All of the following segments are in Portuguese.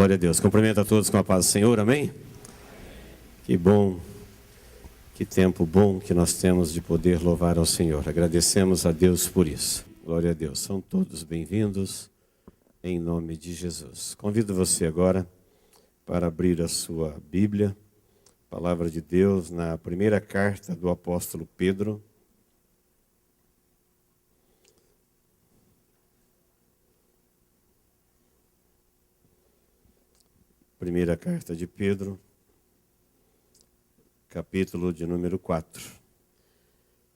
Glória a Deus. Cumprimento a todos com a paz do Senhor, amém? Que bom, que tempo bom que nós temos de poder louvar ao Senhor. Agradecemos a Deus por isso. Glória a Deus. São todos bem-vindos em nome de Jesus. Convido você agora para abrir a sua Bíblia, Palavra de Deus, na primeira carta do apóstolo Pedro. Primeira carta de Pedro, capítulo de número 4.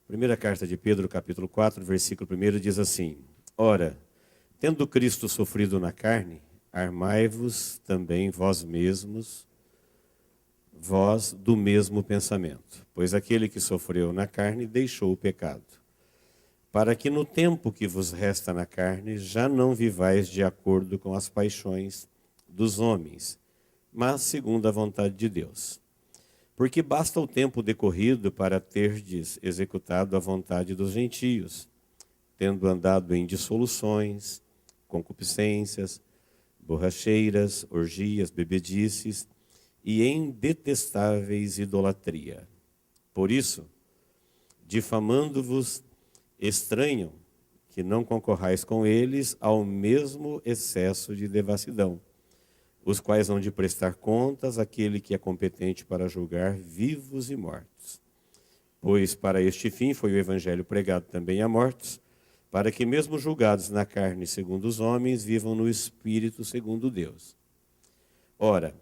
Primeira carta de Pedro, capítulo 4, versículo 1 diz assim: Ora, tendo Cristo sofrido na carne, armai-vos também vós mesmos, vós do mesmo pensamento. Pois aquele que sofreu na carne deixou o pecado, para que no tempo que vos resta na carne já não vivais de acordo com as paixões dos homens, mas segundo a vontade de Deus. Porque basta o tempo decorrido para terdes executado a vontade dos gentios, tendo andado em dissoluções, concupiscências, borracheiras, orgias, bebedices e em detestáveis idolatria. Por isso, difamando-vos, estranham que não concorrais com eles ao mesmo excesso de devassidão, os quais hão de prestar contas àquele que é competente para julgar vivos e mortos. Pois para este fim foi o evangelho pregado também a mortos, para que mesmo julgados na carne segundo os homens, vivam no espírito segundo Deus. Ora,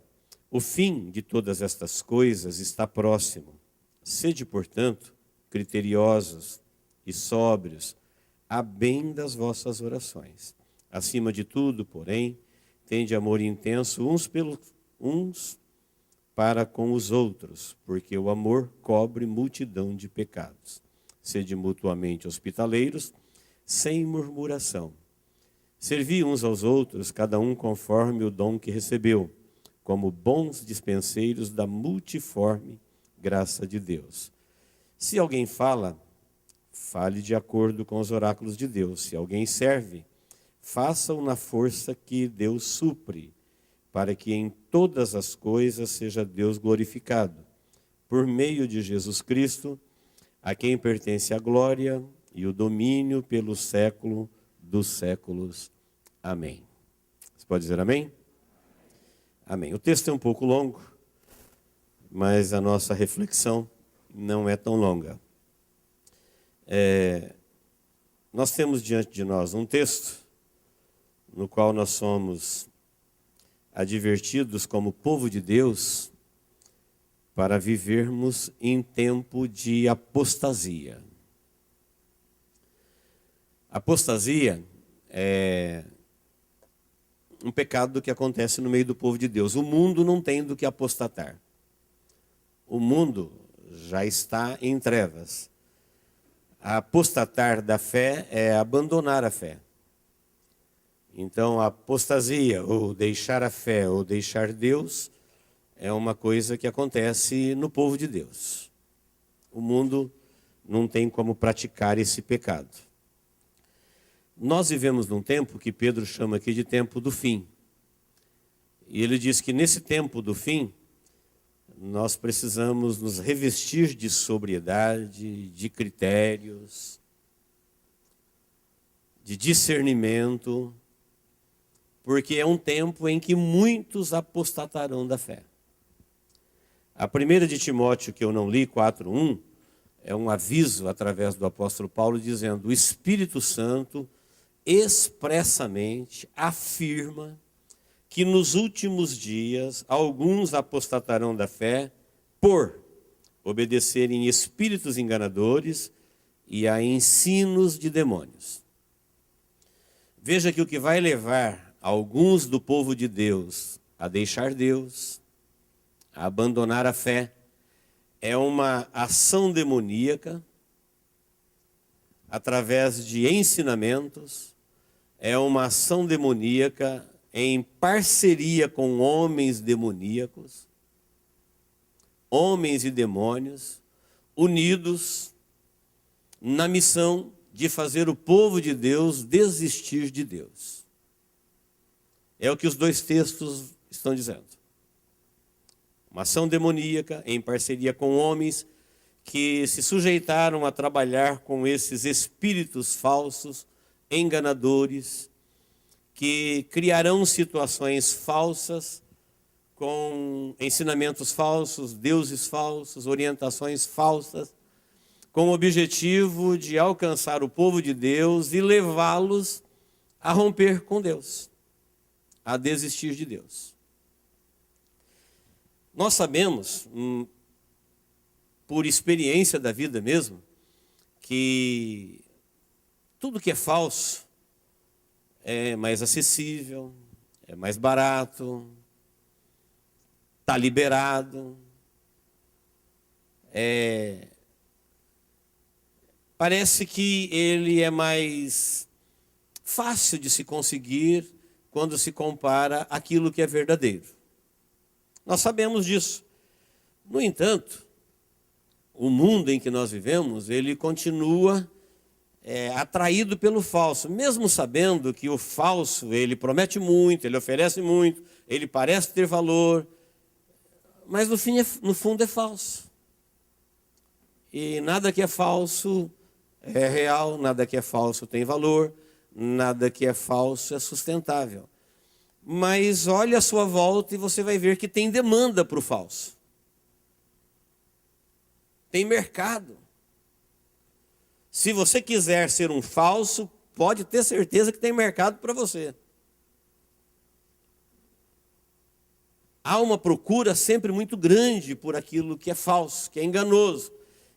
o fim de todas estas coisas está próximo. Sede, portanto, criteriosos e sóbrios, a bem das vossas orações. Acima de tudo, porém, tende amor intenso uns para com os outros, porque o amor cobre multidão de pecados. Sede mutuamente hospitaleiros, sem murmuração. Servi uns aos outros, cada um conforme o dom que recebeu, como bons dispenseiros da multiforme graça de Deus. Se alguém fala, fale de acordo com os oráculos de Deus. Se alguém serve, faça-o na força que Deus supre, para que em todas as coisas seja Deus glorificado, por meio de Jesus Cristo, a quem pertence a glória e o domínio pelo século dos séculos. Amém. Você pode dizer amém? Amém. O texto é um pouco longo, mas a nossa reflexão não é tão longa. Nós temos diante de nós um texto no qual nós somos advertidos como povo de Deus para vivermos em tempo de apostasia. Apostasia é um pecado que acontece no meio do povo de Deus. O mundo não tem do que apostatar. O mundo já está em trevas. Apostatar da fé é abandonar a fé. Então, a apostasia, ou deixar a fé, ou deixar Deus, é uma coisa que acontece no povo de Deus. O mundo não tem como praticar esse pecado. Nós vivemos num tempo que Pedro chama aqui de tempo do fim. E ele diz que nesse tempo do fim, nós precisamos nos revestir de sobriedade, de critérios, de discernimento, porque é um tempo em que muitos apostatarão da fé. A primeira de Timóteo, que eu não li, 4:1, é um aviso através do apóstolo Paulo, dizendo: o Espírito Santo expressamente afirma que nos últimos dias alguns apostatarão da fé por obedecerem espíritos enganadores e a ensinos de demônios. Veja que o que vai levar alguns do povo de Deus a deixar Deus, a abandonar a fé, é uma ação demoníaca, através de ensinamentos, é uma ação demoníaca em parceria com homens demoníacos, homens e demônios, unidos na missão de fazer o povo de Deus desistir de Deus. É o que os dois textos estão dizendo. Uma ação demoníaca em parceria com homens que se sujeitaram a trabalhar com esses espíritos falsos, enganadores, que criarão situações falsas, com ensinamentos falsos, deuses falsos, orientações falsas, com o objetivo de alcançar o povo de Deus e levá-los a romper com Deus, a desistir de Deus. Nós sabemos, por experiência da vida mesmo, que tudo que é falso é mais acessível, é mais barato, está liberado, parece que ele é mais fácil de se conseguir quando se compara aquilo que é verdadeiro. Nós sabemos disso. No entanto, o mundo em que nós vivemos, ele continua atraído pelo falso, mesmo sabendo que o falso, ele promete muito, ele oferece muito, ele parece ter valor, mas no fundo é falso. E nada que é falso é real, nada que é falso tem valor, nada que é falso é sustentável. Mas olhe à sua volta e você vai ver que tem demanda para o falso. Tem mercado. Se você quiser ser um falso, pode ter certeza que tem mercado para você. Há uma procura sempre muito grande por aquilo que é falso, que é enganoso,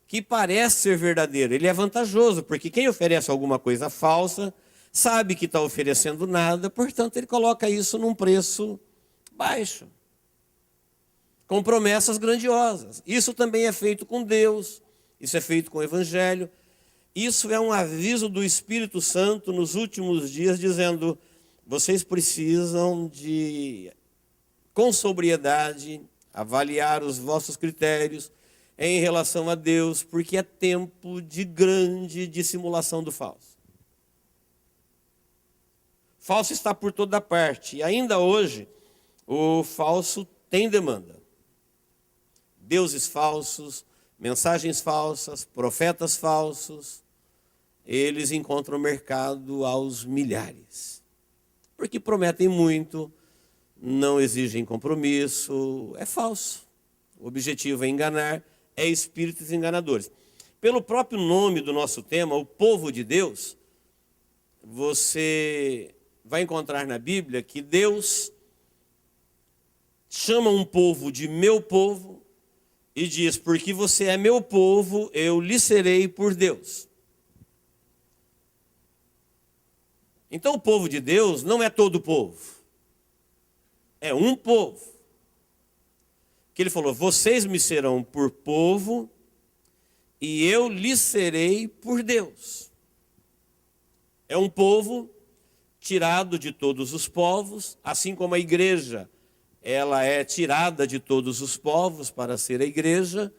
que parece ser verdadeiro. Ele é vantajoso, porque quem oferece alguma coisa falsa sabe que está oferecendo nada, portanto ele coloca isso num preço baixo, com promessas grandiosas. Isso também é feito com Deus, isso é feito com o Evangelho. Isso é um aviso do Espírito Santo nos últimos dias, dizendo: vocês precisam de, com sobriedade, avaliar os vossos critérios em relação a Deus, porque é tempo de grande dissimulação do falso. Falso está por toda parte, e ainda hoje o falso tem demanda. Deuses falsos, mensagens falsas, profetas falsos, eles encontram mercado aos milhares. Porque prometem muito, não exigem compromisso, é falso. O objetivo é enganar, é espíritos enganadores. Pelo próprio nome do nosso tema, o povo de Deus, você vai encontrar na Bíblia que Deus chama um povo de meu povo e diz: porque você é meu povo, eu lhe serei por Deus. Então o povo de Deus não é todo o povo, é um povo. Que ele falou: vocês me serão por povo e eu lhe serei por Deus. É um povo tirado de todos os povos, assim como a igreja, ela é tirada de todos os povos para ser a igreja,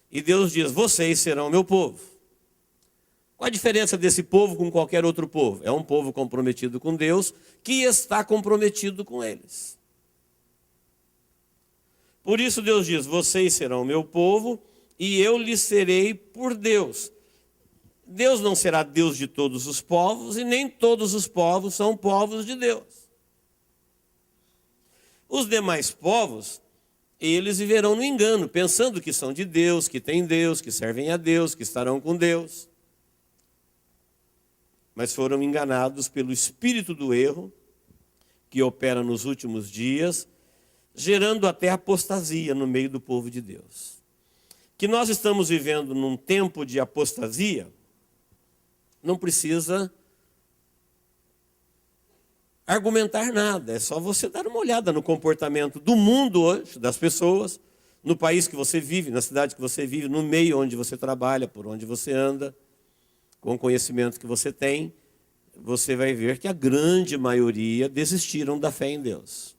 e Deus diz: vocês serão meu povo. Qual a diferença desse povo com qualquer outro povo? É um povo comprometido com Deus, que está comprometido com eles. Por isso Deus diz: vocês serão meu povo e eu lhes serei por Deus. Deus não será Deus de todos os povos e nem todos os povos são povos de Deus. Os demais povos, eles viverão no engano, pensando que são de Deus, que têm Deus, que servem a Deus, que estarão com Deus. Mas foram enganados pelo espírito do erro, que opera nos últimos dias, gerando até apostasia no meio do povo de Deus. Que nós estamos vivendo num tempo de apostasia, não precisa argumentar nada, é só você dar uma olhada no comportamento do mundo hoje, das pessoas, no país que você vive, na cidade que você vive, no meio onde você trabalha, por onde você anda, com o conhecimento que você tem, você vai ver que a grande maioria desistiram da fé em Deus.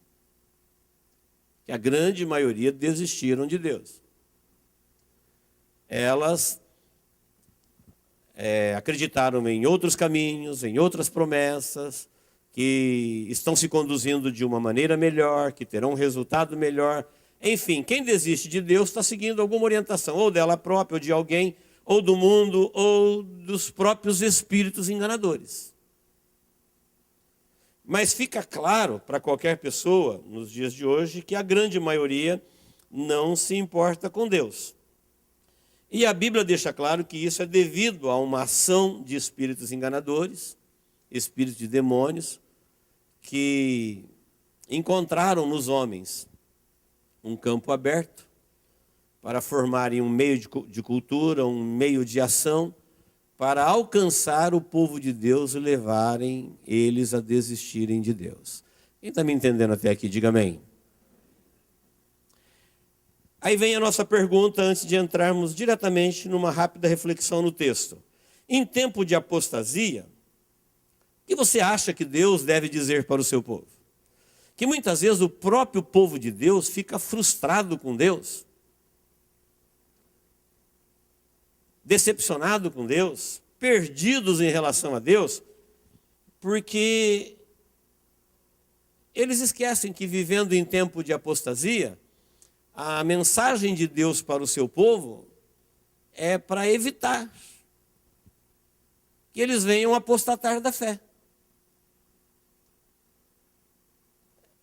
Que a grande maioria desistiram de Deus. Elas acreditaram em outros caminhos, em outras promessas, que estão se conduzindo de uma maneira melhor, que terão um resultado melhor. Enfim, quem desiste de Deus está seguindo alguma orientação, ou dela própria, ou de alguém, ou do mundo, ou dos próprios espíritos enganadores. Mas fica claro para qualquer pessoa, nos dias de hoje, que a grande maioria não se importa com Deus. E a Bíblia deixa claro que isso é devido a uma ação de espíritos enganadores, espíritos de demônios, que encontraram nos homens um campo aberto para formarem um meio de cultura, um meio de ação, para alcançar o povo de Deus e levarem eles a desistirem de Deus. Quem está me entendendo até aqui, diga amém. Aí vem a nossa pergunta, antes de entrarmos diretamente numa rápida reflexão no texto. Em tempo de apostasia, o que você acha que Deus deve dizer para o seu povo? Que muitas vezes o próprio povo de Deus fica frustrado com Deus, decepcionado com Deus, perdidos em relação a Deus, porque eles esquecem que, vivendo em tempo de apostasia, a mensagem de Deus para o seu povo é para evitar que eles venham apostatar da fé.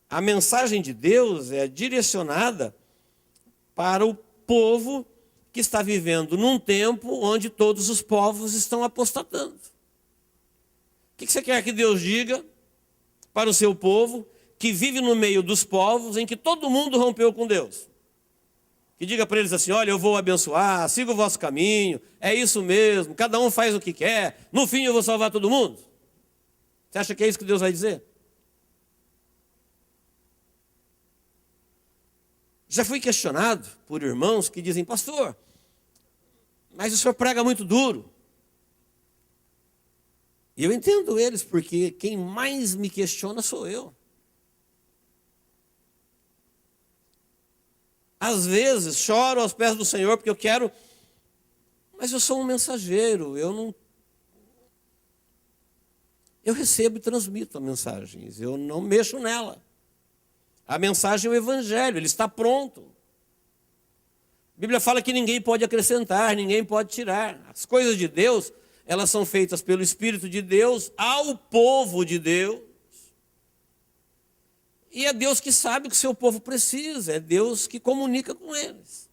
A mensagem de Deus é direcionada para o povo que está vivendo num tempo onde todos os povos estão apostatando. O que você quer que Deus diga para o seu povo que vive no meio dos povos em que todo mundo rompeu com Deus? Que diga para eles assim: olha, eu vou abençoar, siga o vosso caminho, é isso mesmo, cada um faz o que quer, no fim eu vou salvar todo mundo. Você acha que é isso que Deus vai dizer? Já fui questionado por irmãos que dizem: pastor, mas o senhor prega muito duro. E eu entendo eles, porque quem mais me questiona sou eu. Às vezes choro aos pés do Senhor porque eu quero, mas eu sou um mensageiro, eu recebo e transmito as mensagens, eu não mexo nela. A mensagem é o Evangelho, ele está pronto. A Bíblia fala que ninguém pode acrescentar, ninguém pode tirar. As coisas de Deus, elas são feitas pelo Espírito de Deus ao povo de Deus. E é Deus que sabe o que o seu povo precisa, é Deus que comunica com eles.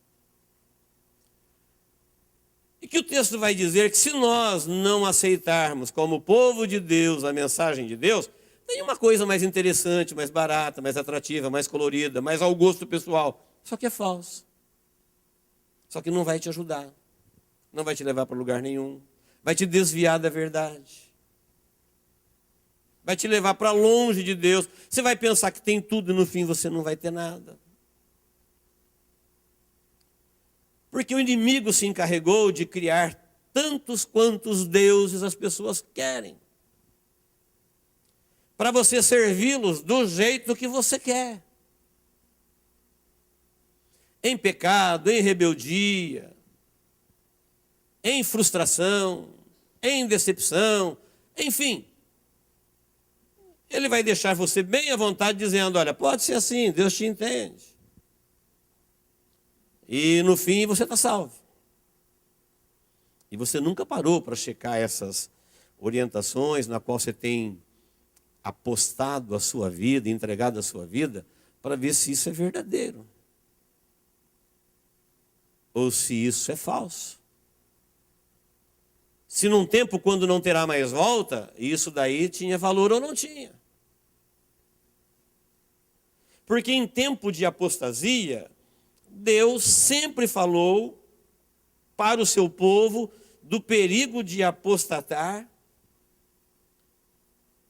E que o texto vai dizer que se nós não aceitarmos como povo de Deus a mensagem de Deus, tem uma coisa mais interessante, mais barata, mais atrativa, mais colorida, mais ao gosto pessoal. Só que é falso. Só que não vai te ajudar. Não vai te levar para lugar nenhum. Vai te desviar da verdade. Vai te levar para longe de Deus. Você vai pensar que tem tudo e no fim você não vai ter nada. Porque o inimigo se encarregou de criar tantos quantos deuses as pessoas querem, para você servi-los do jeito que você quer. Em pecado, em rebeldia, em frustração, em decepção, enfim. Ele vai deixar você bem à vontade dizendo: olha, pode ser assim, Deus te entende. E no fim você está salvo. E você nunca parou para checar essas orientações na qual você tem apostado a sua vida, entregado a sua vida, para ver se isso é verdadeiro. Ou se isso é falso. Se num tempo quando não terá mais volta, isso daí tinha valor ou não tinha. Porque em tempo de apostasia, Deus sempre falou para o seu povo do perigo de apostatar.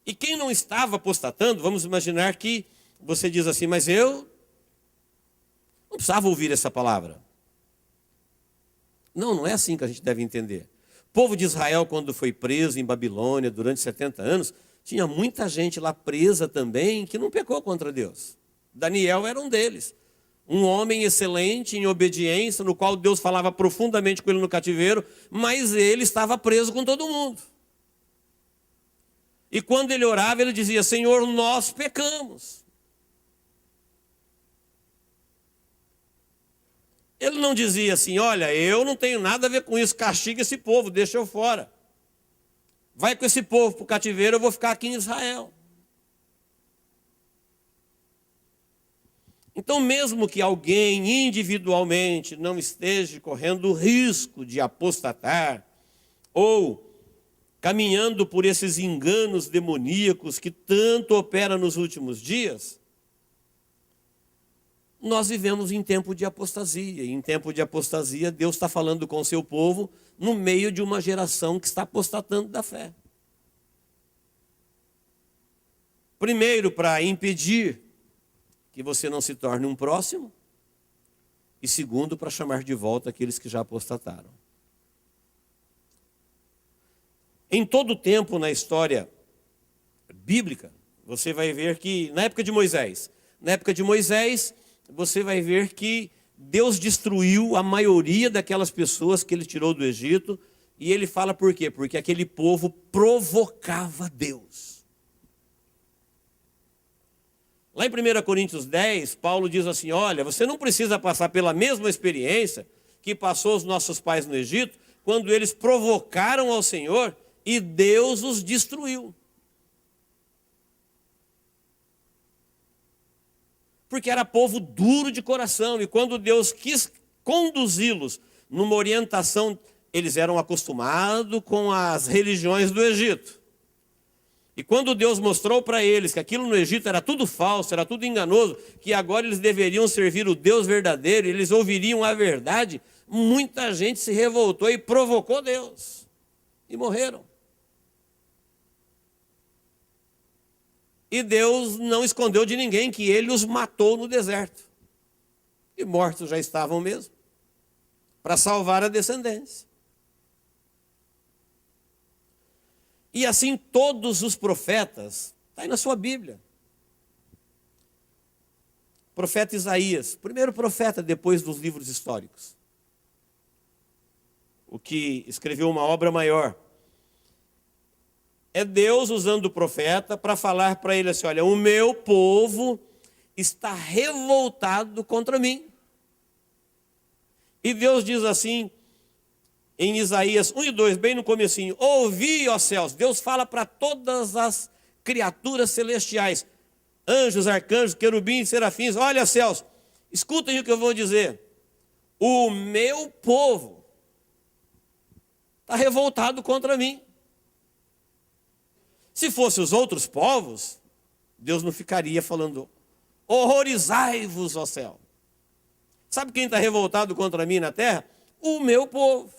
E quem não estava apostatando, vamos imaginar que você diz assim: mas eu não precisava ouvir essa palavra. Não, não é assim que a gente deve entender. O povo de Israel, quando foi preso em Babilônia durante 70 anos, tinha muita gente lá presa também que não pecou contra Deus. Daniel era um deles. Um homem excelente em obediência, no qual Deus falava profundamente com ele no cativeiro, mas ele estava preso com todo mundo. E quando ele orava, ele dizia: Senhor, nós pecamos. Ele não dizia assim: olha, eu não tenho nada a ver com isso, castiga esse povo, deixa eu fora. Vai com esse povo para o cativeiro, eu vou ficar aqui em Israel. Então, mesmo que alguém individualmente não esteja correndo o risco de apostatar, ou caminhando por esses enganos demoníacos que tanto operam nos últimos dias, nós vivemos em tempo de apostasia. Em tempo de apostasia, Deus está falando com o seu povo no meio de uma geração que está apostatando da fé. Primeiro, para impedir que você não se torne um próximo, e segundo, para chamar de volta aqueles que já apostataram. Em todo o tempo na história bíblica, você vai ver que, na época de Moisés, você vai ver que Deus destruiu a maioria daquelas pessoas que ele tirou do Egito, e ele fala por quê? Porque aquele povo provocava Deus. Lá em 1 Coríntios 10, Paulo diz assim: olha, você não precisa passar pela mesma experiência que passou os nossos pais no Egito, quando eles provocaram ao Senhor e Deus os destruiu. Porque era povo duro de coração, e quando Deus quis conduzi-los numa orientação, eles eram acostumados com as religiões do Egito. E quando Deus mostrou para eles que aquilo no Egito era tudo falso, era tudo enganoso, que agora eles deveriam servir o Deus verdadeiro, eles ouviriam a verdade, muita gente se revoltou e provocou Deus. E morreram. E Deus não escondeu de ninguém que ele os matou no deserto. E mortos já estavam mesmo, para salvar a descendência. E assim todos os profetas, está aí na sua Bíblia. Profeta Isaías, primeiro profeta depois dos livros históricos. O que escreveu uma obra maior. É Deus usando o profeta para falar para ele assim: olha, o meu povo está revoltado contra mim. E Deus diz assim, em Isaías 1 e 2, bem no comecinho: ouvi, ó céus. Deus fala para todas as criaturas celestiais, anjos, arcanjos, querubins, serafins: olha, céus, escutem o que eu vou dizer. O meu povo está revoltado contra mim. Se fossem os outros povos, Deus não ficaria falando: horrorizai-vos, ó céu. Sabe quem está revoltado contra mim na terra? O meu povo.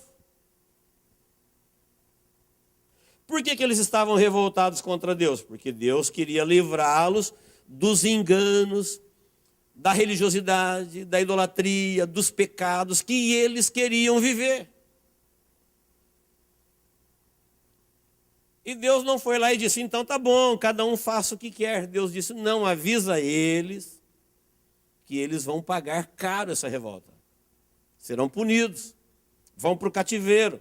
Por que eles estavam revoltados contra Deus? Porque Deus queria livrá-los dos enganos, da religiosidade, da idolatria, dos pecados que eles queriam viver. E Deus não foi lá e disse: então tá bom, cada um faça o que quer. Deus disse: não, avisa eles que eles vão pagar caro essa revolta. Serão punidos, vão para o cativeiro.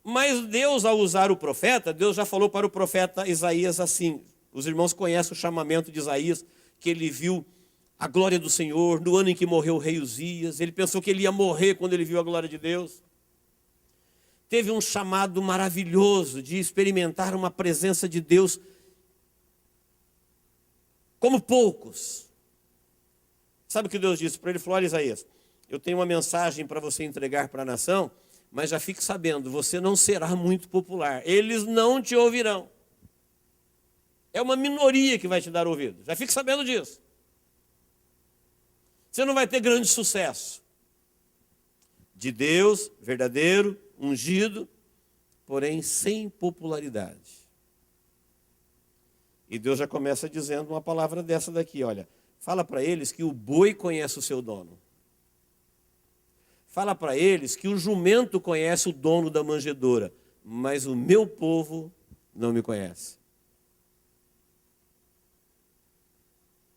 Mas Deus, ao usar o profeta, Deus já falou para o profeta Isaías assim. Os irmãos conhecem o chamamento de Isaías, que ele viu a glória do Senhor no ano em que morreu o rei Uzias. Ele pensou que ele ia morrer quando ele viu a glória de Deus. Teve um chamado maravilhoso de experimentar uma presença de Deus como poucos. Sabe o que Deus disse para ele? Ele falou: olha, Isaías, eu tenho uma mensagem para você entregar para a nação, mas já fique sabendo, você não será muito popular. Eles não te ouvirão. É uma minoria que vai te dar ouvido. Já fique sabendo disso. Você não vai ter grande sucesso. De Deus, verdadeiro, ungido, porém sem popularidade. E Deus já começa dizendo uma palavra dessa daqui: olha, fala para eles que o boi conhece o seu dono. Fala para eles que o jumento conhece o dono da manjedoura, mas o meu povo não me conhece.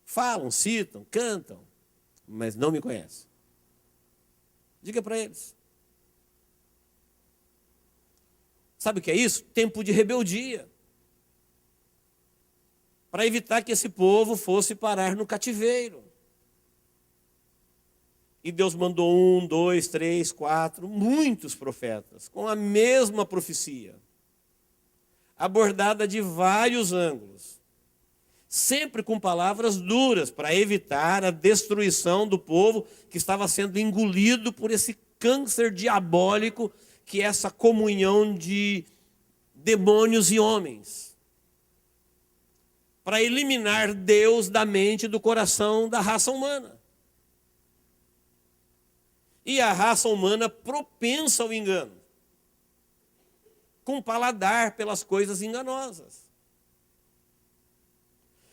Falam, citam, cantam, mas não me conhecem. Diga para eles. Sabe o que é isso? Tempo de rebeldia. para evitar que esse povo fosse parar no cativeiro. E Deus mandou 1, 2, 3, 4, muitos profetas, com a mesma profecia, abordada de vários ângulos, sempre com palavras duras, para evitar a destruição do povo que estava sendo engolido por esse câncer diabólico, que é essa comunhão de demônios e homens, para eliminar Deus da mente e do coração da raça humana. E a raça humana propensa ao engano, com paladar pelas coisas enganosas.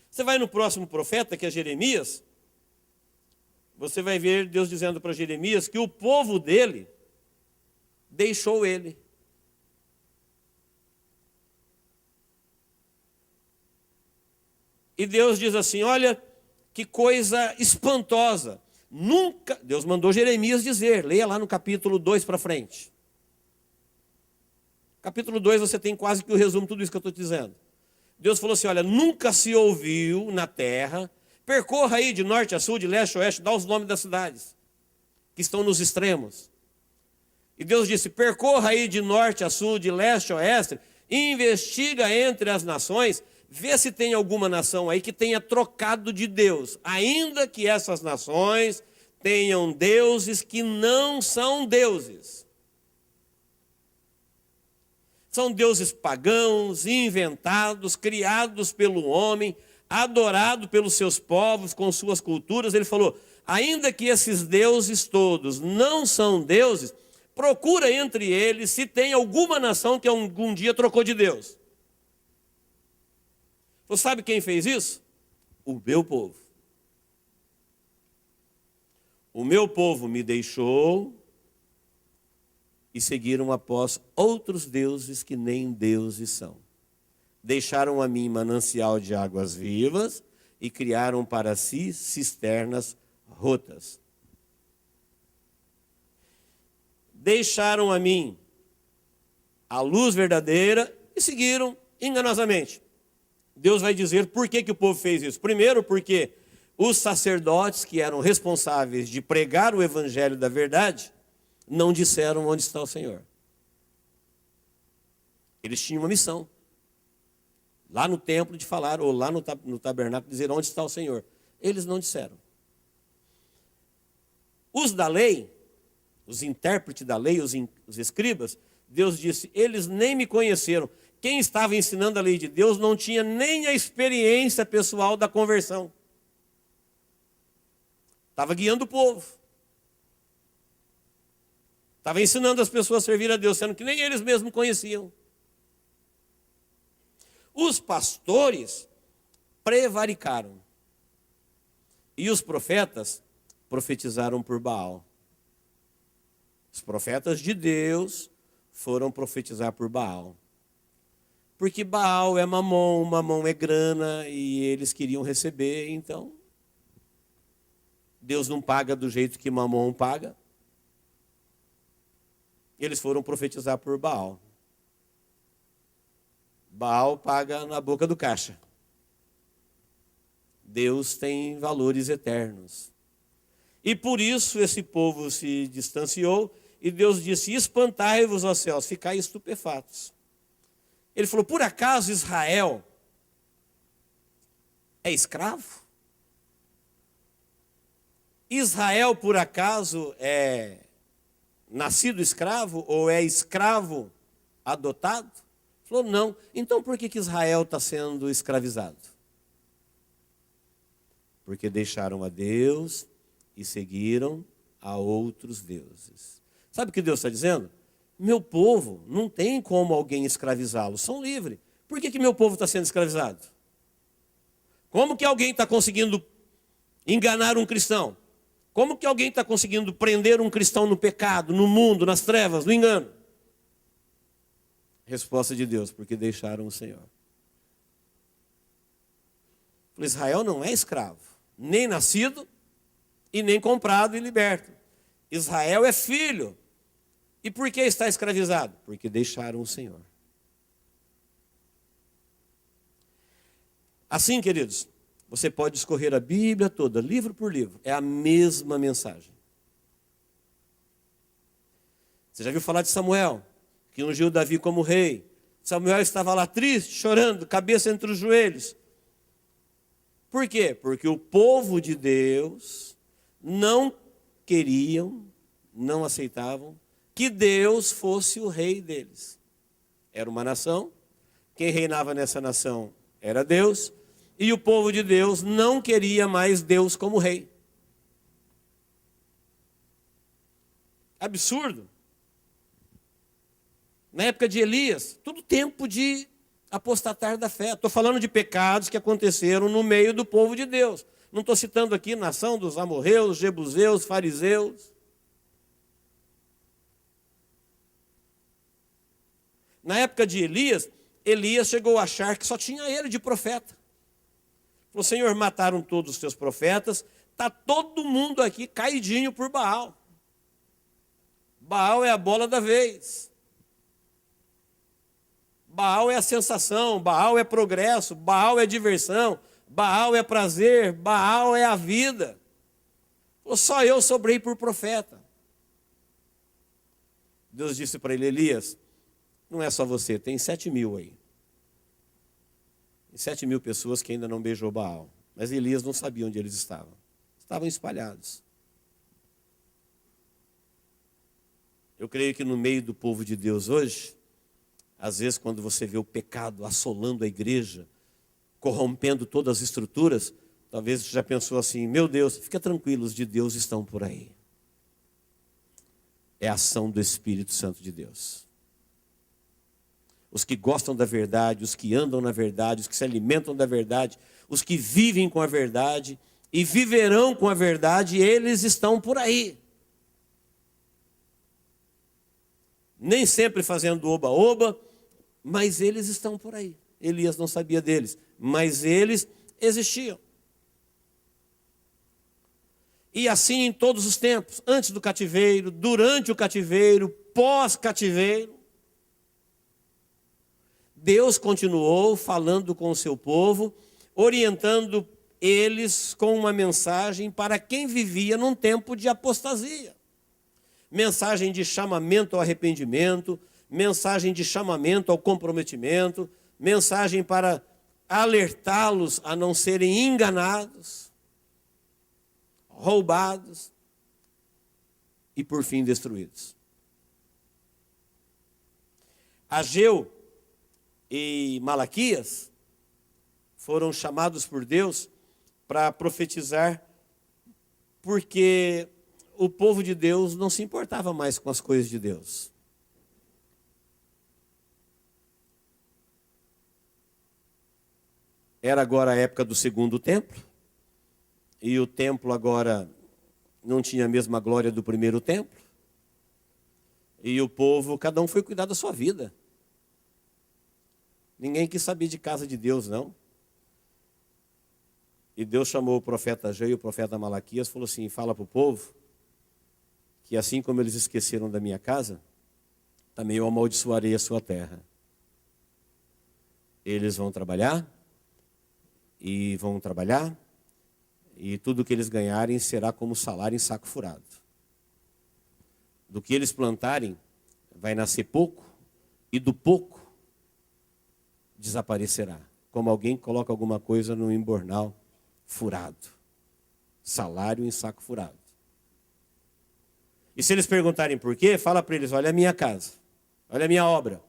Você vai no próximo profeta, que é Jeremias, você vai ver Deus dizendo para Jeremias que o povo dele deixou ele. E Deus diz assim, olha que coisa espantosa. Nunca, Deus mandou Jeremias dizer, leia lá no capítulo 2 para frente. Capítulo 2 você tem quase que o resumo de tudo isso que eu estou te dizendo. Deus falou assim, olha, nunca se ouviu na terra, percorra aí de norte a sul, de leste a oeste, dá os nomes das cidades, que estão nos extremos. E Deus disse, percorra aí de norte a sul, de leste a oeste, investiga entre as nações, vê se tem alguma nação aí que tenha trocado de Deus, ainda que essas nações tenham deuses que não são deuses. São deuses pagãos, inventados, criados pelo homem, adorados pelos seus povos, com suas culturas. Ele falou, ainda que esses deuses todos não são deuses, procura entre eles se tem alguma nação que algum dia trocou de Deus. Você sabe quem fez isso? O meu povo. O meu povo me deixou e seguiram após outros deuses que nem deuses são. Deixaram a mim manancial de águas vivas e criaram para si cisternas rotas. Deixaram a mim a luz verdadeira e seguiram enganosamente. Deus vai dizer por que o povo fez isso. Primeiro, porque os sacerdotes que eram responsáveis de pregar o evangelho da verdade não disseram onde está o Senhor. Eles tinham uma missão. Lá no templo de falar, ou lá no tabernáculo, dizer onde está o Senhor. Eles não disseram. Os da lei, os intérpretes da lei, os escribas, Deus disse, eles nem me conheceram. Quem estava ensinando a lei de Deus não tinha nem a experiência pessoal da conversão. Estava guiando o povo. Estava ensinando as pessoas a servir a Deus, sendo que nem eles mesmos conheciam. Os pastores prevaricaram. E os profetas profetizaram por Baal. Os profetas de Deus foram profetizar por Baal. Porque Baal é mamon, mamon é grana, e eles queriam receber, então Deus não paga do jeito que mamon paga. Eles foram profetizar por Baal. Baal paga na boca do caixa. Deus tem valores eternos. E por isso esse povo se distanciou, e Deus disse, espantai-vos, ó céus, ficai estupefatos. Ele falou, por acaso Israel é escravo? Israel, por acaso, é nascido escravo ou é escravo adotado? Ele falou, não. Então por que Israel está sendo escravizado? Porque deixaram a Deus e seguiram a outros deuses. Sabe o que Deus está dizendo? Meu povo, não tem como alguém escravizá-lo, são livres. Por que meu povo está sendo escravizado? Como que alguém está conseguindo enganar um cristão? Como que alguém está conseguindo prender um cristão no pecado, no mundo, nas trevas, no engano? Resposta de Deus, porque deixaram o Senhor. Israel não é escravo, nem nascido e nem comprado e liberto. Israel é filho. E por que está escravizado? Porque deixaram o Senhor. Assim, queridos, você pode escorrer a Bíblia toda, livro por livro, é a mesma mensagem. Você já viu falar de Samuel, que ungiu Davi como rei. Samuel estava lá triste, chorando, cabeça entre os joelhos. Por quê? Porque o povo de Deus não queriam, não aceitavam que Deus fosse o rei deles. Era uma nação, quem reinava nessa nação era Deus, e o povo de Deus não queria mais Deus como rei. Absurdo. Na época de Elias, tudo tempo de apostatar da fé. Estou falando de pecados que aconteceram no meio do povo de Deus. Não estou citando aqui nação dos amorreus, jebuseus, fariseus. Na época de Elias, Elias chegou a achar que só tinha ele de profeta. Falou, Senhor, mataram todos os teus profetas, está todo mundo aqui caidinho por Baal. Baal é a bola da vez. Baal é a sensação, Baal é progresso, Baal é diversão, Baal é prazer, Baal é a vida. Só eu sobrei por profeta. Deus disse para ele, Elias, não é só você, tem 7.000 aí. 7.000 pessoas que ainda não beijou Baal. Mas Elias não sabia onde eles estavam. Estavam espalhados. Eu creio que no meio do povo de Deus hoje, às vezes, quando você vê o pecado assolando a igreja, corrompendo todas as estruturas, talvez você já pensou assim, meu Deus, fica tranquilo, os de Deus estão por aí. É a ação do Espírito Santo de Deus. Os que gostam da verdade, os que andam na verdade, os que se alimentam da verdade, os que vivem com a verdade e viverão com a verdade, eles estão por aí. Nem sempre fazendo oba-oba, mas eles estão por aí. Elias não sabia deles, mas eles existiam. E assim em todos os tempos, antes do cativeiro, durante o cativeiro, pós-cativeiro, Deus continuou falando com o seu povo, orientando eles com uma mensagem para quem vivia num tempo de apostasia. Mensagem de chamamento ao arrependimento, mensagem de chamamento ao comprometimento, mensagem para alertá-los a não serem enganados, roubados e por fim destruídos. Ageu e Malaquias foram chamados por Deus para profetizar, porque o povo de Deus não se importava mais com as coisas de Deus. Era agora a época do segundo templo, e o templo agora não tinha a mesma glória do primeiro templo, e o povo, cada um foi cuidar da sua vida. Ninguém quis saber de casa de Deus, não. E Deus chamou o profeta Ageu e o profeta Malaquias, falou assim, fala para o povo, que assim como eles esqueceram da minha casa, também eu amaldiçoarei a sua terra. Eles vão trabalhar, e tudo que eles ganharem será como salário em saco furado. Do que eles plantarem, vai nascer pouco, e do pouco, desaparecerá. Como alguém que coloca alguma coisa no embornal furado. Salário em saco furado. E se eles perguntarem por quê, fala para eles, olha a minha casa, olha a minha obra.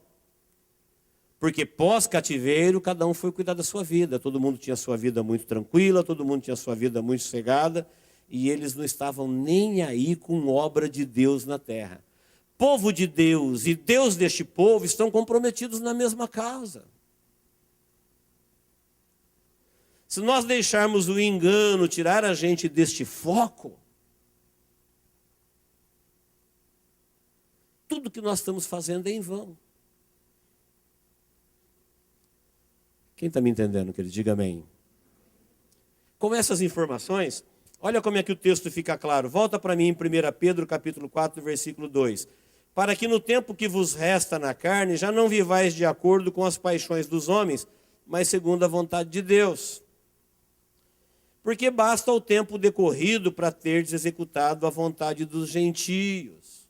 Porque pós-cativeiro, cada um foi cuidar da sua vida. Todo mundo tinha sua vida muito tranquila, todo mundo tinha sua vida muito sossegada, e eles não estavam nem aí com obra de Deus na terra. Povo de Deus e Deus deste povo estão comprometidos na mesma causa. Se nós deixarmos o engano tirar a gente deste foco, tudo que nós estamos fazendo é em vão. Quem está me entendendo, querido? Diga amém. Com essas informações, olha como é que o texto fica claro. Volta para mim em 1 Pedro, capítulo 4, versículo 2. Para que no tempo que vos resta na carne, já não vivais de acordo com as paixões dos homens, mas segundo a vontade de Deus. Porque basta o tempo decorrido para teres executado a vontade dos gentios.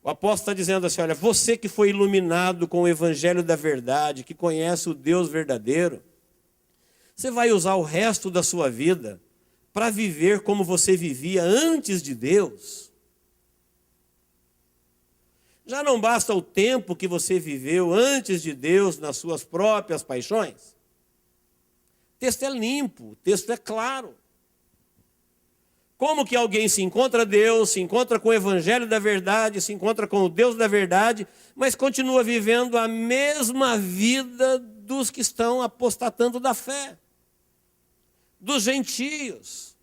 O apóstolo está dizendo assim, olha, você que foi iluminado com o evangelho da verdade, que conhece o Deus verdadeiro, você vai usar o resto da sua vida para viver como você vivia antes de Deus? Já não basta o tempo que você viveu antes de Deus nas suas próprias paixões? O texto é limpo, o texto é claro. Como que alguém se encontra a Deus, se encontra com o evangelho da verdade, se encontra com o Deus da verdade, mas continua vivendo a mesma vida dos que estão apostatando da fé, dos gentios?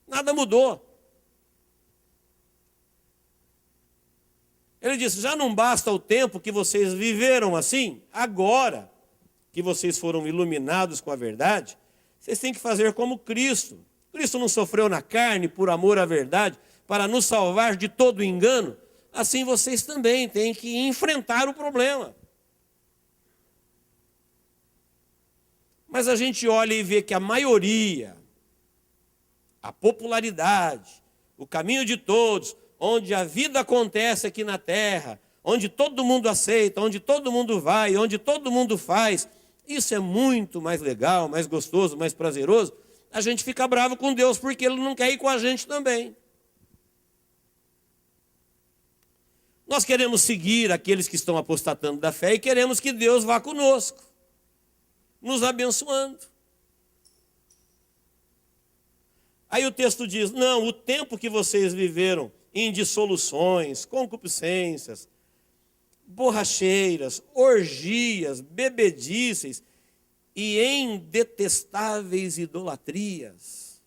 Nada mudou. Ele disse, já não basta o tempo que vocês viveram assim? Agora que vocês foram iluminados com a verdade, vocês têm que fazer como Cristo. Cristo não sofreu na carne por amor à verdade, para nos salvar de todo engano. Assim vocês também têm que enfrentar o problema. Mas a gente olha e vê que a maioria, a popularidade, o caminho de todos, onde a vida acontece aqui na terra, onde todo mundo aceita, onde todo mundo vai, onde todo mundo faz, isso é muito mais legal, mais gostoso, mais prazeroso. A gente fica bravo com Deus porque Ele não quer ir com a gente também. Nós queremos seguir aqueles que estão apostatando da fé e queremos que Deus vá conosco, nos abençoando. Aí o texto diz, não, o tempo que vocês viveram em dissoluções, concupiscências, borracheiras, orgias, bebedices e em detestáveis idolatrias.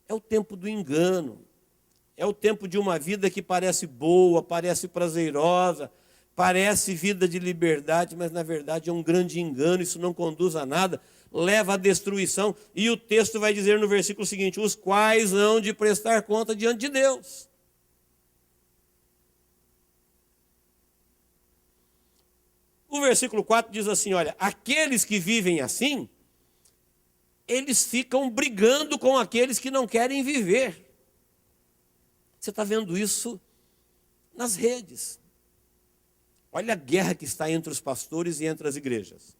É o tempo do engano. É o tempo de uma vida que parece boa, parece prazerosa, parece vida de liberdade, mas na verdade é um grande engano, isso não conduz a nada, leva à destruição. E o texto vai dizer no versículo seguinte, os quais hão de prestar conta diante de Deus. O versículo 4 diz assim, olha, aqueles que vivem assim, eles ficam brigando com aqueles que não querem viver. Você está vendo isso nas redes. Olha a guerra que está entre os pastores e entre as igrejas.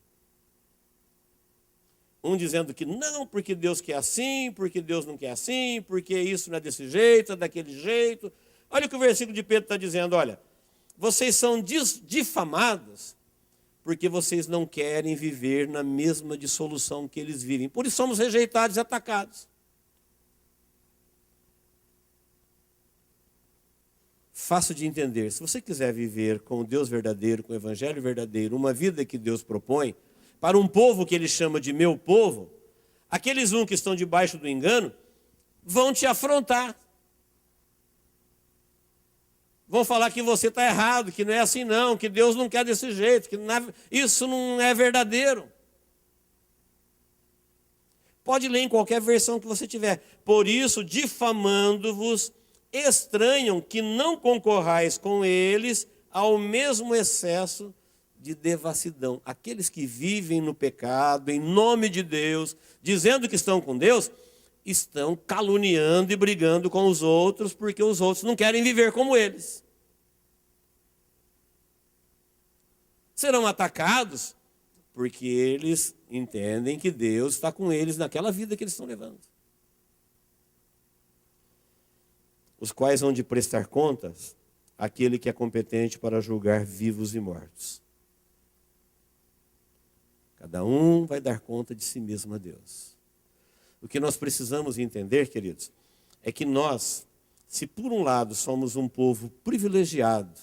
Um dizendo que não, porque Deus quer assim, porque Deus não quer assim, porque isso não é desse jeito, é daquele jeito. Olha o que o versículo de Pedro está dizendo, olha, vocês são difamados porque vocês não querem viver na mesma dissolução que eles vivem. Por isso somos rejeitados e atacados. Fácil de entender. Se você quiser viver com o Deus verdadeiro, com o evangelho verdadeiro, uma vida que Deus propõe, para um povo que ele chama de meu povo, aqueles que estão debaixo do engano, vão te afrontar. Vão falar que você está errado, que não é assim não, que Deus não quer desse jeito, que isso não é verdadeiro. Pode ler em qualquer versão que você tiver. Por isso, difamando-vos, estranham que não concorrais com eles ao mesmo excesso de devassidão. Aqueles que vivem no pecado, em nome de Deus, dizendo que estão com Deus, estão caluniando e brigando com os outros, porque os outros não querem viver como eles. Serão atacados porque eles entendem que Deus está com eles naquela vida que eles estão levando. Os quais hão de prestar contas àquele que é competente para julgar vivos e mortos. Cada um vai dar conta de si mesmo a Deus. O que nós precisamos entender, queridos, é que nós, se por um lado somos um povo privilegiado,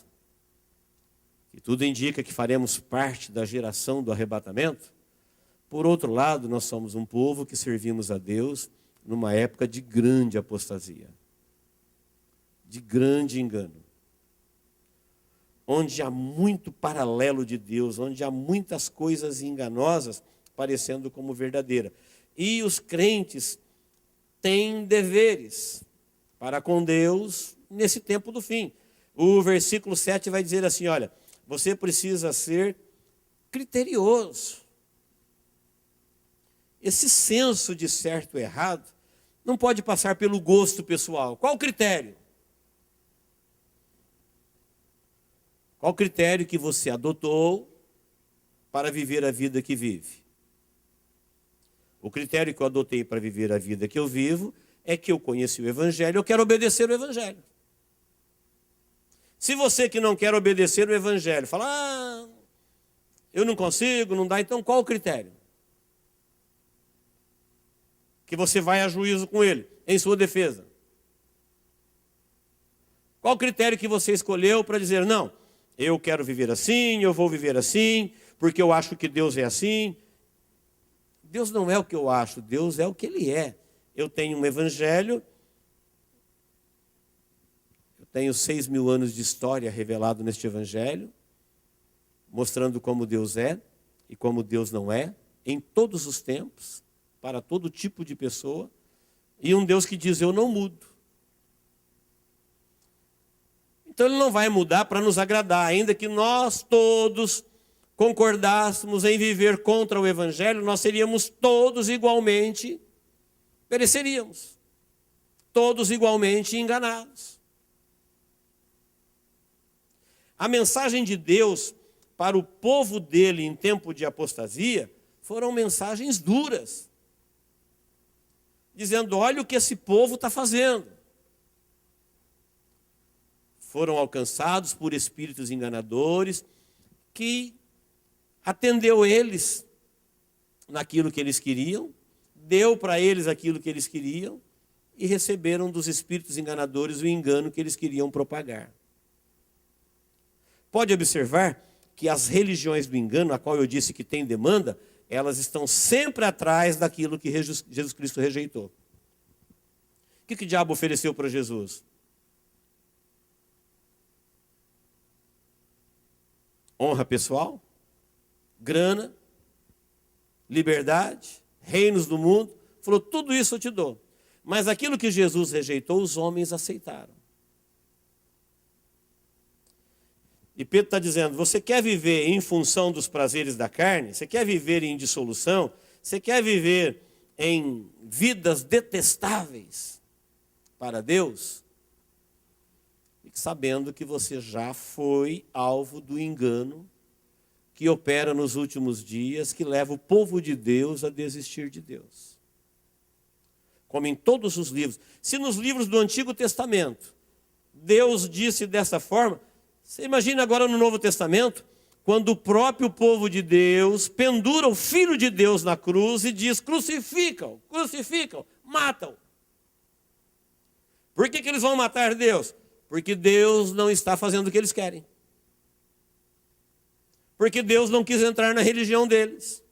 e tudo indica que faremos parte da geração do arrebatamento, por outro lado, nós somos um povo que servimos a Deus numa época de grande apostasia, de grande engano, onde há muito paralelo de Deus, onde há muitas coisas enganosas parecendo como verdadeira. E os crentes têm deveres para com Deus nesse tempo do fim. O versículo 7 vai dizer assim, olha, você precisa ser criterioso. Esse senso de certo e errado não pode passar pelo gosto pessoal. Qual o critério? Qual o critério que você adotou para viver a vida que vive? O critério que eu adotei para viver a vida que eu vivo é que eu conheci o Evangelho, eu quero obedecer o Evangelho. Se você que não quer obedecer o Evangelho fala, eu não consigo, não dá, então qual o critério? Que você vai a juízo com ele, em sua defesa. Qual o critério que você escolheu para dizer, não, eu quero viver assim, eu vou viver assim, porque eu acho que Deus é assim. Deus não é o que eu acho, Deus é o que Ele é. Eu tenho um Evangelho, eu tenho 6.000 anos de história revelado neste Evangelho, mostrando como Deus é e como Deus não é, em todos os tempos, para todo tipo de pessoa, e um Deus que diz, eu não mudo. Então Ele não vai mudar para nos agradar, ainda que nós todos concordássemos em viver contra o Evangelho, nós seríamos todos igualmente, pereceríamos, todos igualmente enganados. A mensagem de Deus para o povo dele em tempo de apostasia foram mensagens duras, dizendo, olha o que esse povo está fazendo. Foram alcançados por espíritos enganadores, que atendeu eles naquilo que eles queriam, deu para eles aquilo que eles queriam, e receberam dos espíritos enganadores o engano que eles queriam propagar. Pode observar que as religiões do engano, a qual eu disse que tem demanda, elas estão sempre atrás daquilo que Jesus Cristo rejeitou. O que o diabo ofereceu para Jesus? Honra pessoal, grana, liberdade, reinos do mundo. Falou, tudo isso eu te dou. Mas aquilo que Jesus rejeitou, os homens aceitaram. E Pedro está dizendo, você quer viver em função dos prazeres da carne? Você quer viver em dissolução? Você quer viver em vidas detestáveis para Deus? Fique sabendo que você já foi alvo do engano que opera nos últimos dias, que leva o povo de Deus a desistir de Deus. Como em todos os livros. Se nos livros do Antigo Testamento Deus disse dessa forma, você imagina agora no Novo Testamento, quando o próprio povo de Deus pendura o Filho de Deus na cruz e diz, crucificam, matam. Por que eles vão matar Deus? Porque Deus não está fazendo o que eles querem. Porque Deus não quis entrar na religião deles.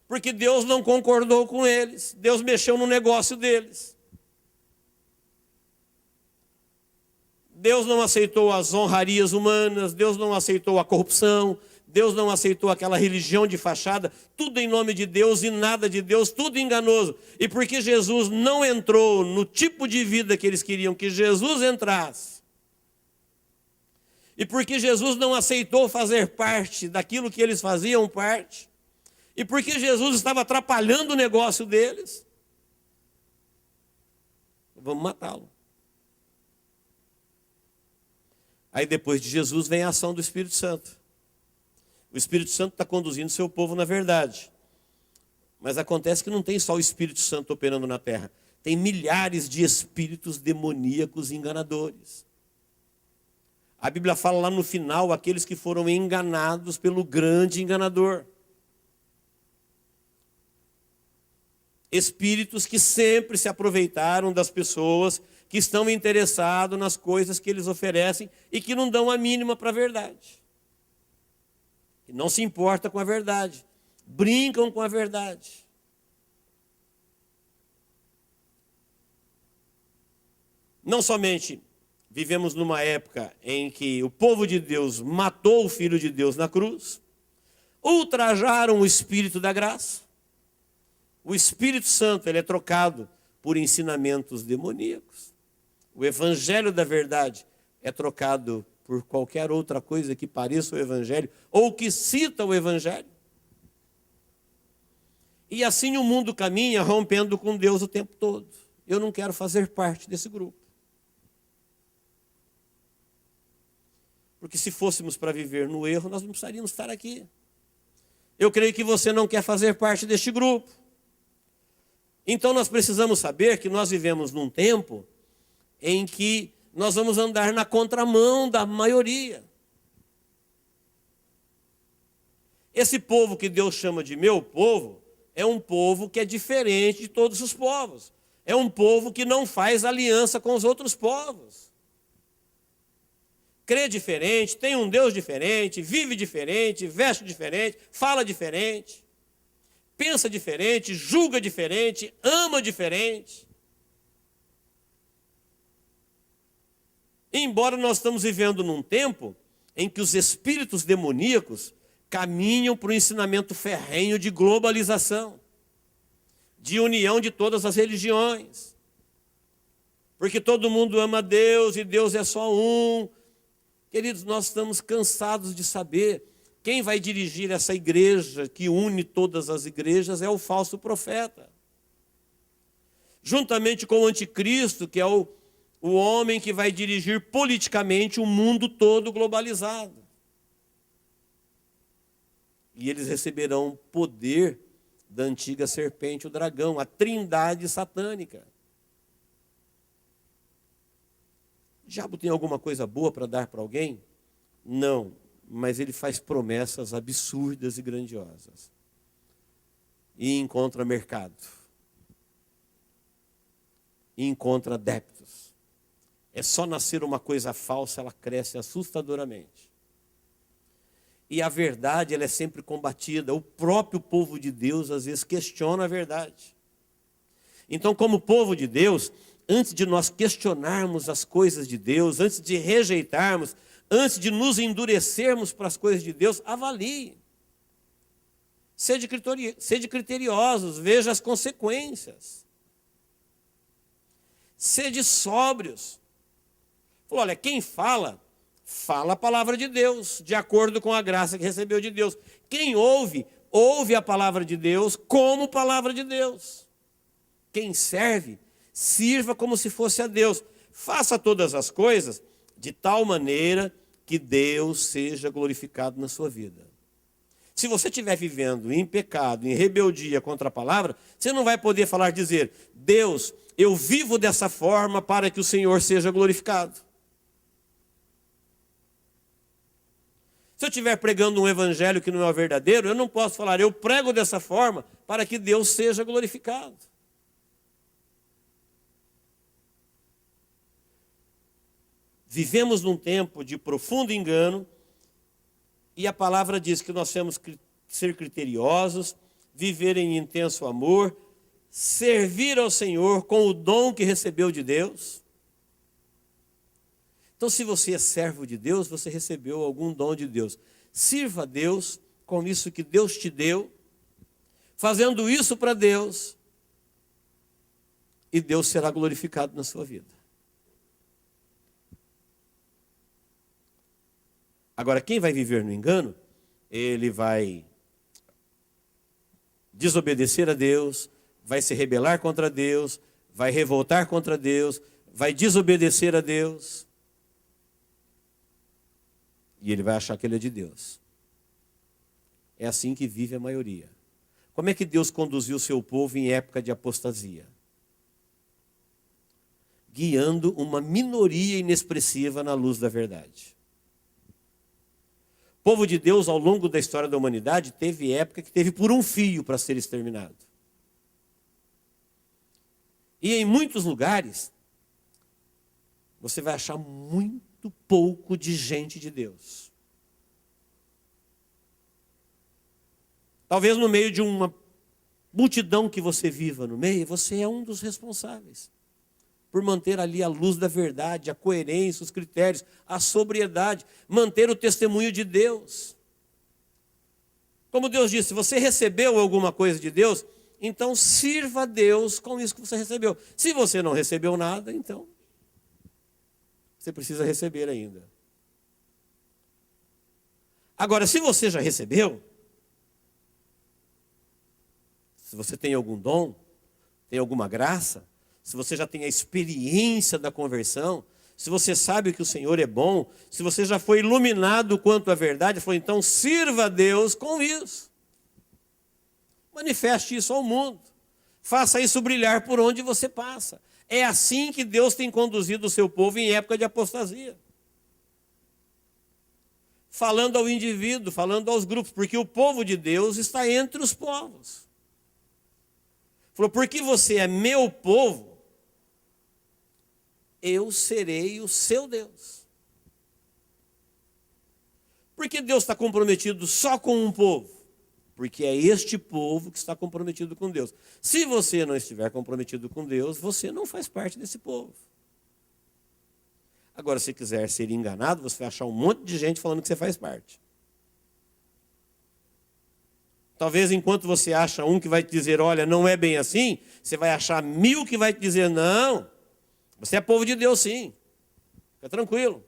Porque Deus não concordou com eles. Deus mexeu no negócio deles. Deus não aceitou as honrarias humanas, Deus não aceitou a corrupção, Deus não aceitou aquela religião de fachada, tudo em nome de Deus e nada de Deus, tudo enganoso. E porque Jesus não entrou no tipo de vida que eles queriam que Jesus entrasse, e porque Jesus não aceitou fazer parte daquilo que eles faziam parte, e porque Jesus estava atrapalhando o negócio deles, vamos matá-lo. Aí depois de Jesus vem a ação do Espírito Santo. O Espírito Santo está conduzindo seu povo na verdade. Mas acontece que não tem só o Espírito Santo operando na terra. Tem milhares de espíritos demoníacos enganadores. A Bíblia fala lá no final, aqueles que foram enganados pelo grande enganador. Espíritos que sempre se aproveitaram das pessoas que estão interessados nas coisas que eles oferecem e que não dão a mínima para a verdade. Que não se importa com a verdade. Brincam com a verdade. Não somente vivemos numa época em que o povo de Deus matou o Filho de Deus na cruz, ultrajaram o Espírito da graça. O Espírito Santo ele é trocado por ensinamentos demoníacos. O Evangelho da verdade é trocado por qualquer outra coisa que pareça o Evangelho ou que cita o Evangelho. E assim o mundo caminha rompendo com Deus o tempo todo. Eu não quero fazer parte desse grupo. Porque se fôssemos para viver no erro, nós não precisaríamos estar aqui. Eu creio que você não quer fazer parte deste grupo. Então nós precisamos saber que nós vivemos num tempo em que nós vamos andar na contramão da maioria. Esse povo que Deus chama de meu povo, é um povo que é diferente de todos os povos. É um povo que não faz aliança com os outros povos. Crê diferente, tem um Deus diferente, vive diferente, veste diferente, fala diferente, pensa diferente, julga diferente, ama diferente. Embora nós estamos vivendo num tempo em que os espíritos demoníacos caminham para o ensinamento ferrenho de globalização, de união de todas as religiões, porque todo mundo ama Deus e Deus é só um. Queridos, nós estamos cansados de saber quem vai dirigir essa igreja que une todas as igrejas é o falso profeta. Juntamente com o anticristo, que é o homem que vai dirigir politicamente o mundo todo globalizado. E eles receberão poder da antiga serpente, o dragão, a trindade satânica. O diabo tem alguma coisa boa para dar para alguém? Não, mas ele faz promessas absurdas e grandiosas. E encontra mercado. E encontra adeptos. É só nascer uma coisa falsa, ela cresce assustadoramente. E a verdade, ela é sempre combatida. O próprio povo de Deus, às vezes, questiona a verdade. Então, como povo de Deus, antes de nós questionarmos as coisas de Deus, antes de rejeitarmos, antes de nos endurecermos para as coisas de Deus, avalie. Sede criteriosos, veja as consequências. Sede sóbrios. Olha, quem fala a palavra de Deus, de acordo com a graça que recebeu de Deus. Quem ouve a palavra de Deus como palavra de Deus. Quem serve, sirva como se fosse a Deus. Faça todas as coisas de tal maneira que Deus seja glorificado na sua vida. Se você estiver vivendo em pecado, em rebeldia contra a palavra, você não vai poder dizer, Deus, eu vivo dessa forma para que o Senhor seja glorificado. Se eu estiver pregando um evangelho que não é o verdadeiro, eu não posso falar, eu prego dessa forma para que Deus seja glorificado. Vivemos num tempo de profundo engano, e a palavra diz que nós temos que ser criteriosos, viver em intenso amor, servir ao Senhor com o dom que recebeu de Deus. Então, se você é servo de Deus, você recebeu algum dom de Deus. Sirva a Deus com isso que Deus te deu, fazendo isso para Deus, e Deus será glorificado na sua vida. Agora, quem vai viver no engano, ele vai desobedecer a Deus, vai se rebelar contra Deus, vai revoltar contra Deus, vai desobedecer a Deus. E ele vai achar que ele é de Deus. É assim que vive a maioria. Como é que Deus conduziu o seu povo em época de apostasia? Guiando uma minoria inexpressiva na luz da verdade. O povo de Deus, ao longo da história da humanidade, teve época que teve por um fio para ser exterminado. E em muitos lugares, você vai achar muito pouco de gente de Deus. Talvez no meio de uma multidão que você viva no meio, você é um dos responsáveis por manter ali a luz da verdade, a coerência, os critérios, a sobriedade, manter o testemunho de Deus. Como Deus disse, se você recebeu alguma coisa de Deus, então sirva a Deus com isso que você recebeu. Se você não recebeu nada, então você precisa receber ainda. Agora, se você já recebeu, se você tem algum dom, tem alguma graça, se você já tem a experiência da conversão, se você sabe que o Senhor é bom, se você já foi iluminado quanto à verdade, falou, então sirva a Deus com isso. Manifeste isso ao mundo. Faça isso brilhar por onde você passa. É assim que Deus tem conduzido o seu povo em época de apostasia. Falando ao indivíduo, falando aos grupos, porque o povo de Deus está entre os povos. Falou, porque você é meu povo, eu serei o seu Deus. Por que Deus está comprometido só com um povo? Porque é este povo que está comprometido com Deus. Se você não estiver comprometido com Deus, você não faz parte desse povo. Agora, se quiser ser enganado, você vai achar um monte de gente falando que você faz parte. Talvez enquanto você acha um que vai te dizer, olha, não é bem assim, você vai achar 1000 que vai te dizer, não, você é povo de Deus sim. Fica tranquilo.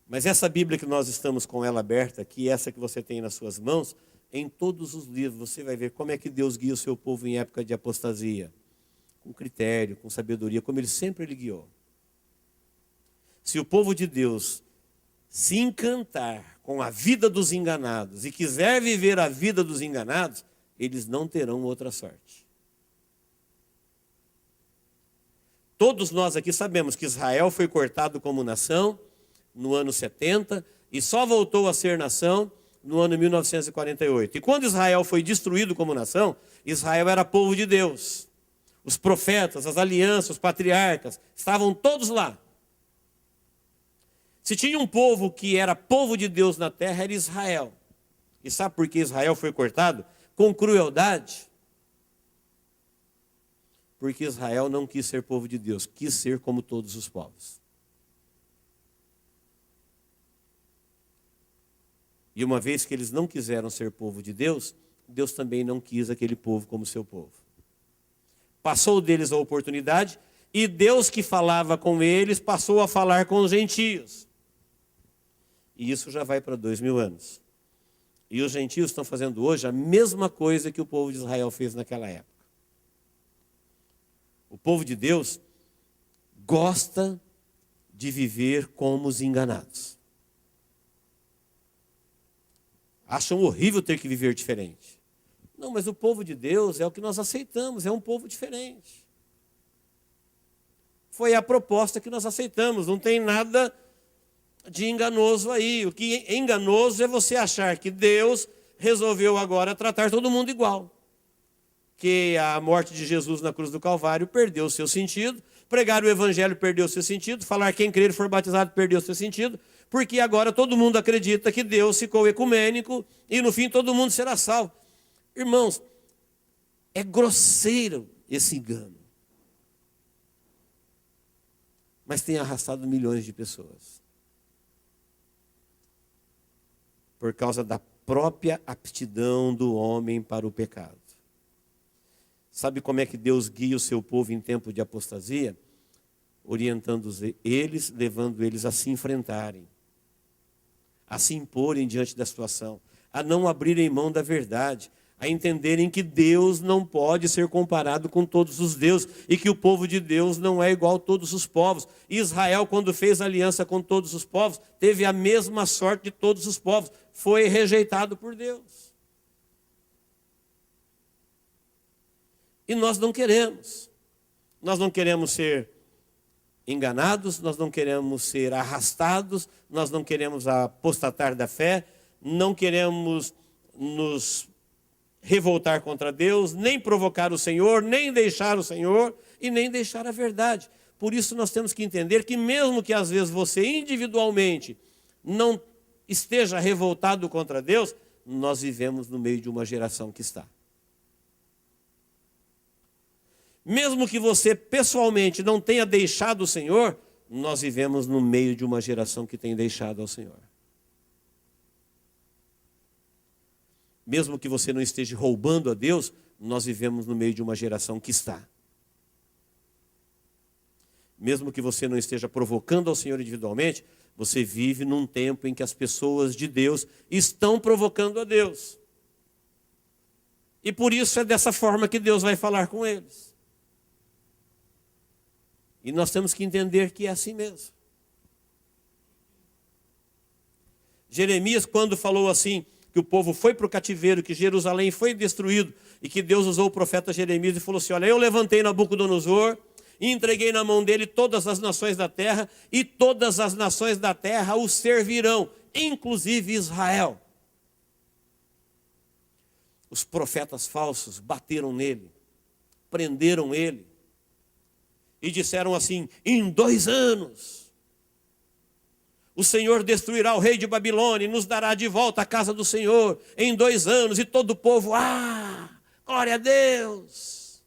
Mas essa Bíblia que nós estamos com ela aberta aqui, essa que você tem nas suas mãos, em todos os livros você vai ver como é que Deus guia o seu povo em época de apostasia. Com critério, com sabedoria, como Ele sempre lhe guiou. Se o povo de Deus se encantar com a vida dos enganados e quiser viver a vida dos enganados, eles não terão outra sorte. Todos nós aqui sabemos que Israel foi cortado como nação no ano 70 e só voltou a ser nação no ano 1948. E quando Israel foi destruído como nação, Israel era povo de Deus. Os profetas, as alianças, os patriarcas, estavam todos lá. Se tinha um povo que era povo de Deus na terra, era Israel. E sabe por que Israel foi cortado? Com crueldade. Porque Israel não quis ser povo de Deus, quis ser como todos os povos. E uma vez que eles não quiseram ser povo de Deus, Deus também não quis aquele povo como seu povo. Passou deles a oportunidade e Deus que falava com eles passou a falar com os gentios. E isso já vai para 2000 anos. E os gentios estão fazendo hoje a mesma coisa que o povo de Israel fez naquela época. O povo de Deus gosta de viver como os enganados. Acham horrível ter que viver diferente. Não, mas o povo de Deus é o que nós aceitamos, é um povo diferente. Foi a proposta que nós aceitamos, não tem nada de enganoso aí. O que é enganoso é você achar que Deus resolveu agora tratar todo mundo igual. Que a morte de Jesus na cruz do Calvário perdeu o seu sentido, pregar o evangelho perdeu o seu sentido, falar quem crer e for batizado perdeu o seu sentido, porque agora todo mundo acredita que Deus ficou ecumênico e no fim todo mundo será salvo. Irmãos, é grosseiro esse engano. Mas tem arrastado milhões de pessoas. Por causa da própria aptidão do homem para o pecado. Sabe como é que Deus guia o seu povo em tempo de apostasia? Orientando eles, levando eles a se enfrentarem, a se imporem diante da situação, a não abrirem mão da verdade, a entenderem que Deus não pode ser comparado com todos os deuses e que o povo de Deus não é igual a todos os povos. Israel, quando fez aliança com todos os povos, teve a mesma sorte de todos os povos, foi rejeitado por Deus. E nós não queremos ser enganados, nós não queremos ser arrastados, nós não queremos apostatar da fé, não queremos nos revoltar contra Deus, nem provocar o Senhor, nem deixar o Senhor e nem deixar a verdade. Por isso nós temos que entender que mesmo que às vezes você individualmente não esteja revoltado contra Deus, nós vivemos no meio de uma geração que está. Mesmo que você pessoalmente não tenha deixado o Senhor, nós vivemos no meio de uma geração que tem deixado ao Senhor. Mesmo que você não esteja roubando a Deus, nós vivemos no meio de uma geração que está. mesmo que você não esteja provocando ao Senhor individualmente, você vive num tempo em que as pessoas de Deus estão provocando a Deus. E por isso é dessa forma que Deus vai falar com eles. E nós temos que entender que é assim mesmo. Jeremias, quando falou assim, que o povo foi para o cativeiro, que Jerusalém foi destruído, e que Deus usou o profeta Jeremias e falou assim, olha, eu levantei Nabucodonosor, e entreguei na mão dele todas as nações da terra, e todas as nações da terra o servirão, inclusive Israel. Os profetas falsos bateram nele, prenderam ele, e disseram assim, em 2 anos, o Senhor destruirá o rei de Babilônia e nos dará de volta a casa do Senhor em 2 anos. E todo o povo, glória a Deus.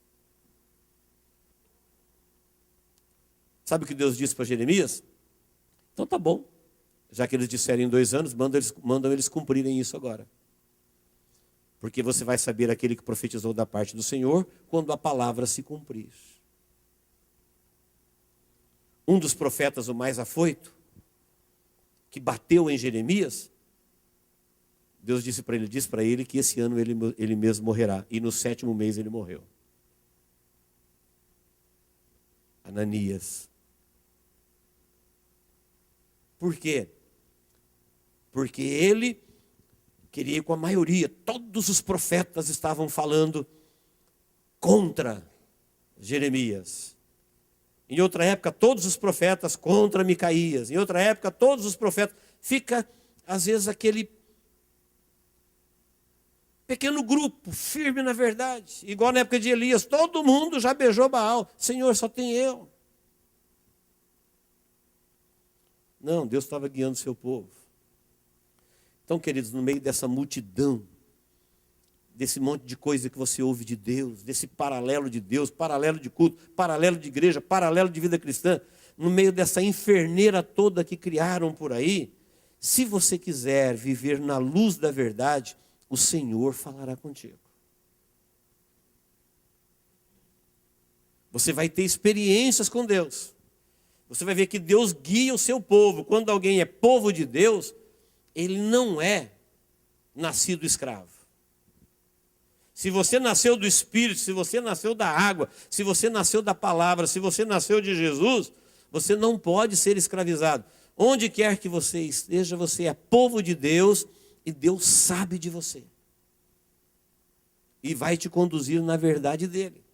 Sabe o que Deus disse para Jeremias? Então tá bom. Já que eles disseram em 2 anos, mandam eles cumprirem isso agora. Porque você vai saber aquele que profetizou da parte do Senhor quando a palavra se cumprir. Um dos profetas, o mais afoito, que bateu em Jeremias, Deus disse para ele que esse ano ele mesmo morrerá. E no 7º mês ele morreu. Ananias. Por quê? Porque ele queria ir com a maioria. Todos os profetas estavam falando contra Jeremias. Em outra época, todos os profetas contra Micaías. Em outra época, todos os profetas. Fica, às vezes, aquele pequeno grupo, firme na verdade. Igual na época de Elias, todo mundo já beijou Baal. Senhor, só tem eu. Não, Deus estava guiando o seu povo. Então, queridos, no meio dessa multidão, desse monte de coisa que você ouve de Deus, desse paralelo de Deus, paralelo de culto, paralelo de igreja, paralelo de vida cristã, no meio dessa inferneira toda que criaram por aí, se você quiser viver na luz da verdade, o Senhor falará contigo. Você vai ter experiências com Deus. Você vai ver que Deus guia o seu povo. Quando alguém é povo de Deus, ele não é nascido escravo. Se você nasceu do Espírito, se você nasceu da água, se você nasceu da palavra, se você nasceu de Jesus, você não pode ser escravizado. Onde quer que você esteja, você é povo de Deus e Deus sabe de você. E vai te conduzir na verdade dele.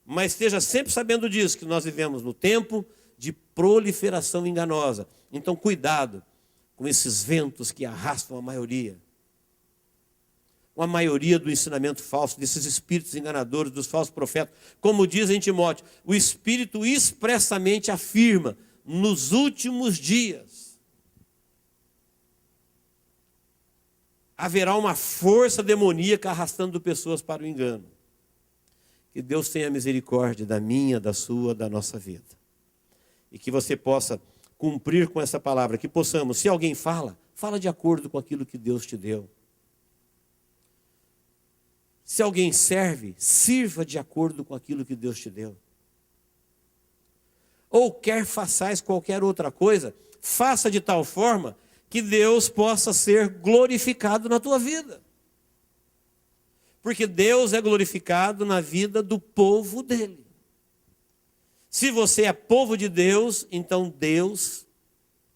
Mas esteja sempre sabendo disso, que nós vivemos no tempo de proliferação enganosa. Então cuidado com esses ventos que arrastam a maioria. Com a maioria do ensinamento falso, desses espíritos enganadores, dos falsos profetas. Como diz em Timóteo, o Espírito expressamente afirma, nos últimos dias, haverá uma força demoníaca arrastando pessoas para o engano. Que Deus tenha misericórdia da minha, da sua, da nossa vida. E que você possa cumprir com essa palavra, que possamos, se alguém fala de acordo com aquilo que Deus te deu. Se alguém serve, sirva de acordo com aquilo que Deus te deu. Ou quer façais qualquer outra coisa, faça de tal forma que Deus possa ser glorificado na tua vida. Porque Deus é glorificado na vida do povo dele. Se você é povo de Deus, então Deus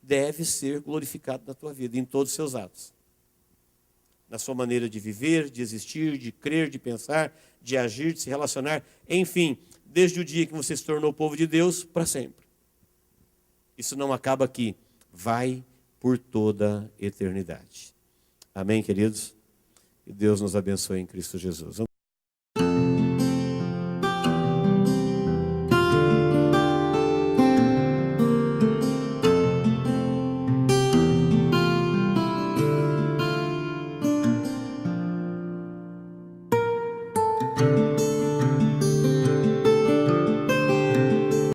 deve ser glorificado na tua vida, em todos os seus atos. Na sua maneira de viver, de existir, de crer, de pensar, de agir, de se relacionar, enfim, desde o dia que você se tornou povo de Deus, para sempre. Isso não acaba aqui, vai por toda a eternidade. Amém, queridos? Que Deus nos abençoe em Cristo Jesus.